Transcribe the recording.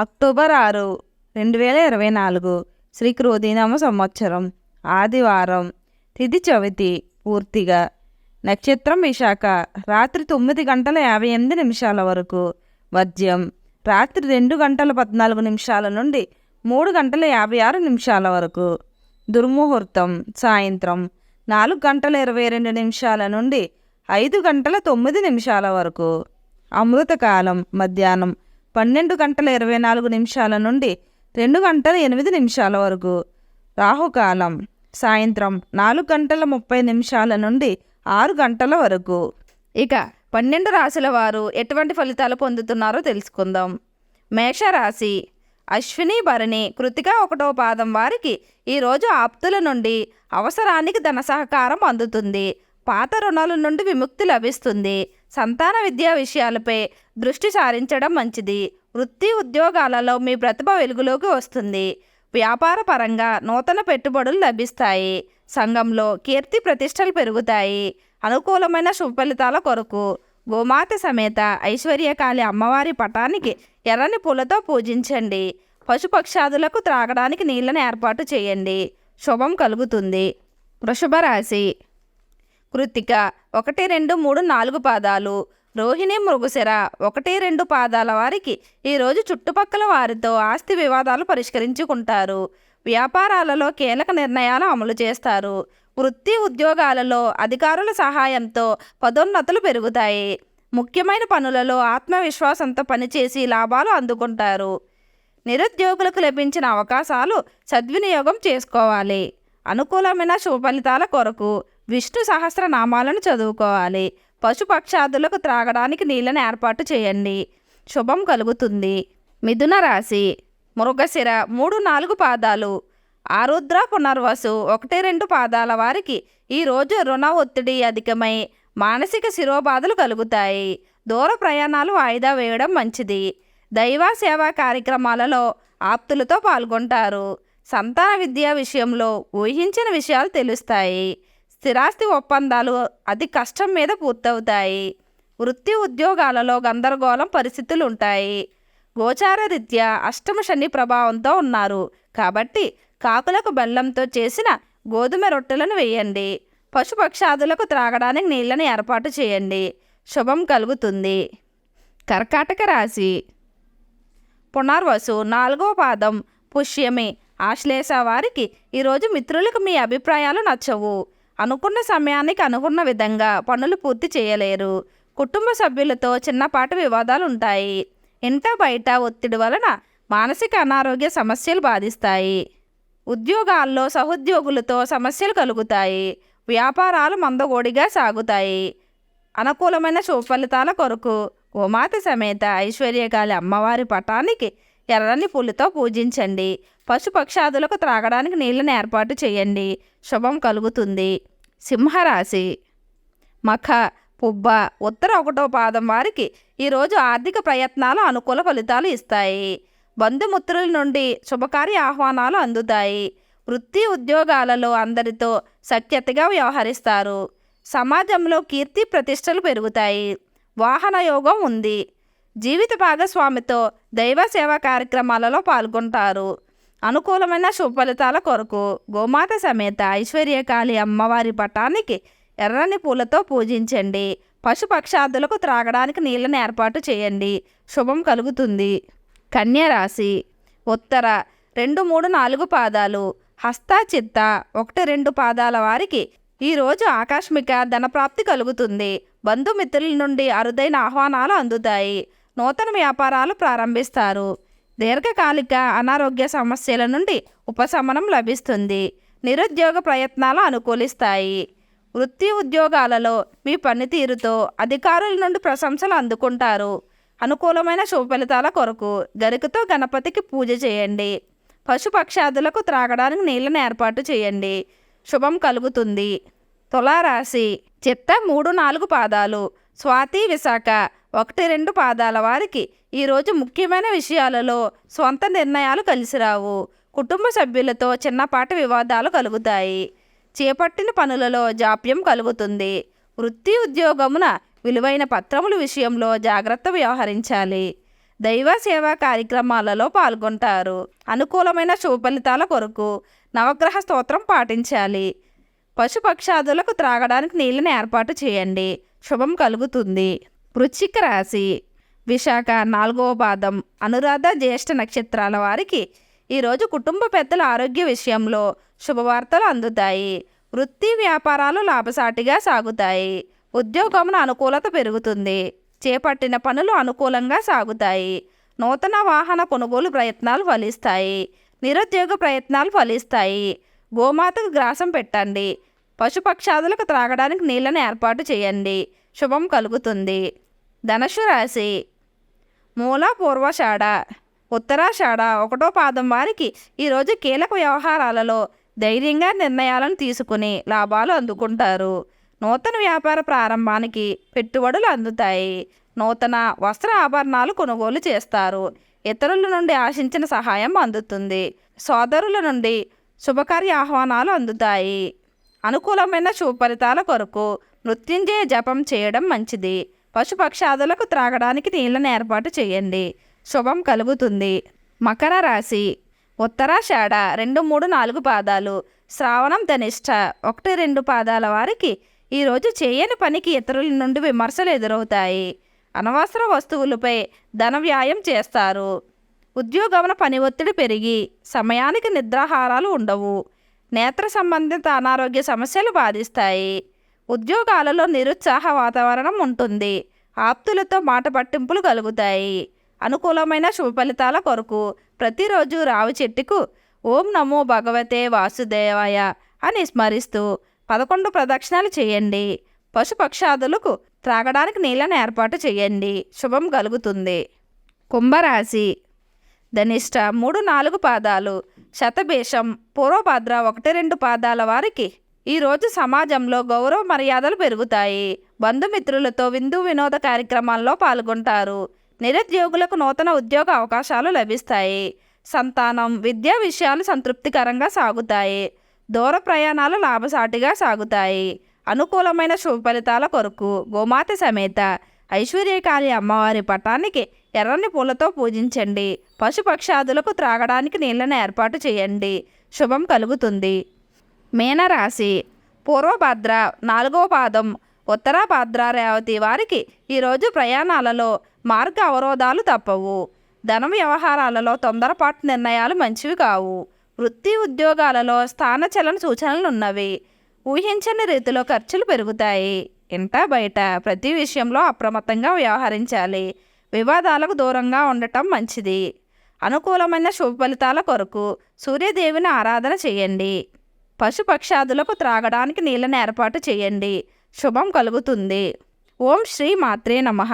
October 6, 2024 Shri క్రోధీనామ సంవత్సరం ఆదివారం. తిథి చవితి పూర్తిగా. నక్షత్రం విశాఖ. రాత్రి 9:58 వరకు. వర్జ్యం రాత్రి 2:14 నుండి 3:56 వరకు. దుర్ముహూర్తం సాయంత్రం 4:22 నుండి 5:09 వరకు. అమృతకాలం మధ్యాహ్నం 12:24 నుండి 2:08 వరకు. రాహుకాలం సాయంత్రం 4:30 నుండి 6 గంటల వరకు. ఇక 12 రాశుల వారు ఎటువంటి ఫలితాలు పొందుతున్నారో తెలుసుకుందాం. మేషరాశి. అశ్విని భరణి కృతిక 1వ పాదం వారికి ఈరోజు ఆప్తుల నుండి అవసరానికి ధన సహకారం అందుతుంది. పాత రుణాల నుండి విముక్తి లభిస్తుంది. సంతాన విద్యా విషయాలపై దృష్టి సారించడం మంచిది. వృత్తి ఉద్యోగాలలో మీ ప్రతిభ వెలుగులోకి వస్తుంది. వ్యాపార పరంగా నూతన పెట్టుబడులు లభిస్తాయి. సంఘంలో కీర్తి ప్రతిష్టలు పెరుగుతాయి. అనుకూలమైన శుభ ఫలితాల కొరకు గోమాత సమేత ఐశ్వర్యకాళి అమ్మవారి పటానికి ఎర్రని పూలతో పూజించండి. పశుపక్షాదులకు త్రాగడానికి నీళ్లను ఏర్పాటు చేయండి. శుభం కలుగుతుంది. వృషభ రాశి. కృతిక 1, 2, 3, 4 పాదాలు. రోహిణి మృగశిర 1, 2 పాదాల వారికి ఈరోజు చుట్టుపక్కల వారితో ఆస్తి వివాదాలు పరిష్కరించుకుంటారు. వ్యాపారాలలో కీలక నిర్ణయాలు అమలు చేస్తారు. వృత్తి ఉద్యోగాలలో అధికారుల సహాయంతో పదోన్నతులు పెరుగుతాయి. ముఖ్యమైన పనులలో ఆత్మవిశ్వాసంతో పనిచేసి లాభాలు అందుకుంటారు. నిరుద్యోగులకు లభించిన అవకాశాలు సద్వినియోగం చేసుకోవాలి. అనుకూలమైన శుభ ఫలితాల కొరకు విష్ణు సహస్రనామాలను చదువుకోవాలి. పశుపక్షాదులకు త్రాగడానికి నీళ్లను ఏర్పాటు చేయండి. శుభం కలుగుతుంది. మిథున రాశి. మృగశిర 3, 4 పాదాలు. ఆరుద్ర పునర్వసు 1, 2 పాదాల వారికి ఈరోజు రుణ ఒత్తిడి అధికమై మానసిక శిరోబాధలు కలుగుతాయి. దూర ప్రయాణాలు వాయిదా వేయడం మంచిది. దైవ సేవా కార్యక్రమాలలో ఆప్తులతో పాల్గొంటారు. సంతాన విద్యా విషయంలో ఊహించిన విషయాలు తెలుస్తాయి. స్థిరాస్తి ఒప్పందాలు అతి కష్టం మీద పూర్తవుతాయి. వృత్తి ఉద్యోగాలలో గందరగోళం పరిస్థితులు ఉంటాయి. గోచార రీత్యా అష్టమ శని ప్రభావంతో ఉన్నారు కాబట్టి కాకులకు బెల్లంతో చేసిన గోధుమ రొట్టెలను వేయండి. పశుపక్షాదులకు త్రాగడానికి నీళ్లను ఏర్పాటు చేయండి. శుభం కలుగుతుంది. కర్కాటక రాశి. పునర్వసు 4వ పాదం. పుష్యమి ఆశ్లేష వారికి ఈరోజు మిత్రులకు మీ అభిప్రాయాలు నచ్చవు. అనుకున్న సమయానికి అనుకున్న విధంగా పనులు పూర్తి చేయలేరు. కుటుంబ సభ్యులతో చిన్నపాటి వివాదాలు ఉంటాయి. ఇంట బయట ఒత్తిడి వలన మానసిక అనారోగ్య సమస్యలు బాధిస్తాయి. ఉద్యోగాల్లో సహోద్యోగులతో సమస్యలు కలుగుతాయి. వ్యాపారాలు మందగోడిగా సాగుతాయి. అనుకూలమైన శుభ ఫలితాల కొరకు గోమాత సమేత ఐశ్వర్యకాళి అమ్మవారి పటానికి ఎర్రని పూలతో పూజించండి. పశుపక్షాదులకు త్రాగడానికి నీళ్లను ఏర్పాటు చేయండి. శుభం కలుగుతుంది. సింహరాశి. మఖ పుబ్బ ఉత్తర 1వ పాదం వారికి ఈరోజు ఆర్థిక ప్రయత్నాలు అనుకూల ఫలితాలు ఇస్తాయి. బంధుమిత్రుల నుండి శుభకార్య ఆహ్వానాలు అందుతాయి. వృత్తి ఉద్యోగాలలో అందరితో సఖ్యతగా వ్యవహరిస్తారు. సమాజంలో కీర్తి ప్రతిష్టలు పెరుగుతాయి. వాహన యోగం ఉంది. జీవిత భాగస్వామితో దైవ సేవా కార్యక్రమాలలో పాల్గొంటారు. అనుకూలమైన శుభ ఫలితాల కొరకు గోమాత సమేత ఐశ్వర్యకాళి అమ్మవారి పటానికి ఎర్రని పూలతో పూజించండి. పశుపక్షాదులకు త్రాగడానికి నీళ్లను ఏర్పాటు చేయండి. శుభం కలుగుతుంది. కన్య రాశి. ఉత్తర 2, 3, 4 పాదాలు. హస్త చిత్త 1, 2 పాదాల వారికి ఈరోజు ఆకస్మిక ధనప్రాప్తి కలుగుతుంది. బంధుమిత్రుల నుండి అరుదైన ఆహ్వానాలు అందుతాయి. నూతన వ్యాపారాలు ప్రారంభిస్తారు. దీర్ఘకాలిక అనారోగ్య సమస్యల నుండి ఉపశమనం లభిస్తుంది. నిరుద్యోగ ప్రయత్నాలు అనుకూలిస్తాయి. వృత్తి ఉద్యోగాలలో మీ పనితీరుతో అధికారుల నుండి ప్రశంసలు అందుకుంటారు. అనుకూలమైన శుభ ఫలితాల కొరకు గరికతో గణపతికి పూజ చేయండి. పశుపక్షాదులకు త్రాగడానికి నీళ్లను ఏర్పాటు చేయండి. శుభం కలుగుతుంది. తులారాశి. చిత్త 3, 4 పాదాలు. స్వాతి విశాఖ 1, 2 పాదాల వారికి ఈరోజు ముఖ్యమైన విషయాలలో స్వంత నిర్ణయాలు కలిసిరావు. కుటుంబ సభ్యులతో చిన్నపాటి వివాదాలు కలుగుతాయి. చేపట్టిన పనులలో జాప్యం కలుగుతుంది. వృత్తి ఉద్యోగమున విలువైన పత్రముల విషయంలో జాగ్రత్త వ్యవహరించాలి. దైవ సేవా కార్యక్రమాలలో పాల్గొంటారు. అనుకూలమైన శుభ ఫలితాల కొరకు నవగ్రహ స్తోత్రం పాటించాలి. పశుపక్షాదులకు త్రాగడానికి నీళ్ళని ఏర్పాటు చేయండి. శుభం కలుగుతుంది. వృశ్చిక రాశి. విశాఖ 4వ పాదం, అనురాధ జ్యేష్ఠ నక్షత్రాల వారికి ఈరోజు కుటుంబ పెద్దల ఆరోగ్య విషయంలో శుభవార్తలు అందుతాయి. వృత్తి వ్యాపారాలు లాభసాటిగా సాగుతాయి. ఉద్యోగమున అనుకూలత పెరుగుతుంది. చేపట్టిన పనులు అనుకూలంగా సాగుతాయి. నూతన వాహన కొనుగోలు ప్రయత్నాలు ఫలిస్తాయి. నిరుద్యోగ ప్రయత్నాలు ఫలిస్తాయి. గోమాతకు గ్రాసం పెట్టండి. పశుపక్షాదులకు త్రాగడానికి నీళ్ళని ఏర్పాటు చేయండి. శుభం కలుగుతుంది. ధనుస్సు రాశి. మూల పూర్వాషాఢ, ఉత్తరాషాఢ 1వ పాదం వారికి ఈరోజు కీలక వ్యవహారాలలో ధైర్యంగా నిర్ణయాలను తీసుకుని లాభాలు అందుకుంటారు. నూతన వ్యాపార ప్రారంభానికి పెట్టుబడులు అందుతాయి. నూతన వస్త్ర ఆభరణాలు కొనుగోలు చేస్తారు. ఇతరుల నుండి ఆశించిన సహాయం అందుతుంది. సోదరుల నుండి శుభకార్య ఆహ్వానాలు అందుతాయి. అనుకూలమైన శుభ ఫలితాల కొరకు మృత్యుంజయ జపం చేయడం మంచిది. పశుపక్షాదులకు త్రాగడానికి నీళ్ళని ఏర్పాటు చేయండి. శుభం కలుగుతుంది. మకర రాశి. ఉత్తరాషాఢ 2, 3, 4 పాదాలు, శ్రావణం ధనిష్ట 1, 2 పాదాల వారికి ఈరోజు చేయని పనికి ఇతరుల నుండి విమర్శలు ఎదురవుతాయి. అనవసర వస్తువులపై ధన వ్యయం చేస్తారు. ఉద్యోగమున పని ఒత్తిడి పెరిగి సమయానికి నిద్రాహారాలు ఉండవు. నేత్ర సంబంధిత అనారోగ్య సమస్యలు బాధిస్తాయి. ఉద్యోగాలలో నిరుత్సాహ వాతావరణం ఉంటుంది. ఆప్తులతో మాట పట్టింపులు కలుగుతాయి. అనుకూలమైన శుభ ఫలితాల కొరకు ప్రతిరోజు రావి చెట్టుకు ఓం నమో భగవతే వాసుదేవాయ అని స్మరిస్తూ 11 ప్రదక్షిణాలు చేయండి. పశుపక్షాదులకు త్రాగడానికి నీళ్ళని ఏర్పాటు చేయండి. శుభం కలుగుతుంది. కుంభరాశి. ధనిష్ట 3, 4 పాదాలు, శతభేషం పూర్వభద్ర 1, 2 పాదాల వారికి ఈరోజు సమాజంలో గౌరవ మర్యాదలు పెరుగుతాయి. బంధుమిత్రులతో విందు వినోద కార్యక్రమాల్లో పాల్గొంటారు. నిరుద్యోగులకు నూతన ఉద్యోగ అవకాశాలు లభిస్తాయి. సంతానం, విద్యా విషయాలు సంతృప్తికరంగా సాగుతాయి. దూర ప్రయాణాలు లాభసాటిగా సాగుతాయి. అనుకూలమైన శుభ ఫలితాల కొరకు గోమాత సమేత ఐశ్వర్యకాళి అమ్మవారి పటానికి ఎర్రని పూలతో పూజించండి. పశుపక్షాదులకు త్రాగడానికి నీళ్ళని ఏర్పాటు చేయండి. శుభం కలుగుతుంది. మీనరాశి. పూర్వభద్ర 4వ పాదం, ఉత్తరాభద్ర రేవతి వారికి ఈరోజు ప్రయాణాలలో మార్గ అవరోధాలు తప్పవు. ధన వ్యవహారాలలో తొందరపాటు నిర్ణయాలు మంచివి కావు. వృత్తి ఉద్యోగాలలో స్థానచలన సూచనలు ఉన్నవి. ఊహించని రీతిలో ఖర్చులు పెరుగుతాయి. ఇంట బయట ప్రతి విషయంలో అప్రమత్తంగా వ్యవహరించాలి. వివాదాలకు దూరంగా ఉండటం మంచిది. అనుకూలమైన శుభ ఫలితాల కొరకు సూర్యదేవిని ఆరాధన చేయండి. పశుపక్షాదులకు త్రాగడానికి నీళ్ళని ఏర్పాటు చేయండి. శుభం కలుగుతుంది. ఓం శ్రీ మాత్రే నమః.